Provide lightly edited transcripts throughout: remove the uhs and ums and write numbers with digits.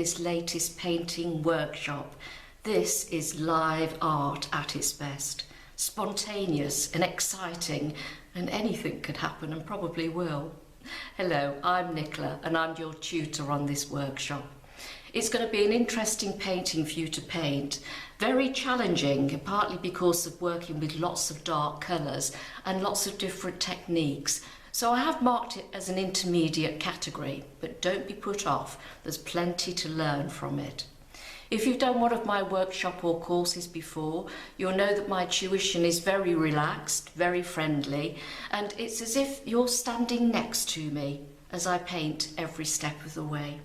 this latest painting workshop. This is live art at its best. Spontaneous and exciting, and anything could happen and probably will. Hello, I'm Nicola and I'm your tutor on this workshop. It's going to be an interesting painting for you to paint. Very challenging, partly because of working with lots of dark colours and lots of different techniques. So I have marked it as an intermediate category, but don't be put off. There's plenty to learn from it. If you've done one of my workshop or courses before, you'll know that my tuition is very relaxed, very friendly, and it's as if you're standing next to me as I paint every step of the way.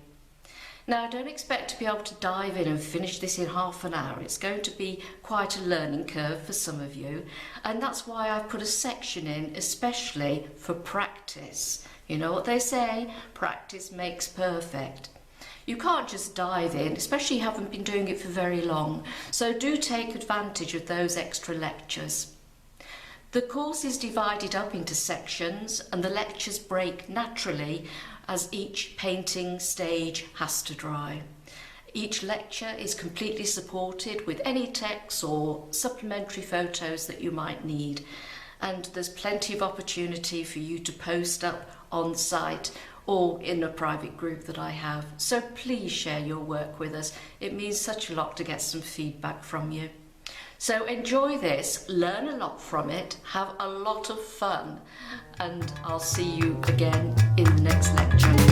Now, I don't expect to be able to dive in and finish this in half an hour. It's going to be quite a learning curve for some of you, and that's why I've put a section in especially for practice. You know what they say, practice makes perfect. You can't just dive in, especially if you haven't been doing it for very long, so do take advantage of those extra lectures. The course is divided up into sections and the lectures break naturally as each painting stage has to dry. Each lecture is completely supported with any text or supplementary photos that you might need, and there's plenty of opportunity for you to post up on site or in a private group that I have. So please share your work with us. It means such a lot to get some feedback from you. So enjoy this, learn a lot from it, have a lot of fun, and I'll see you again in the next lecture.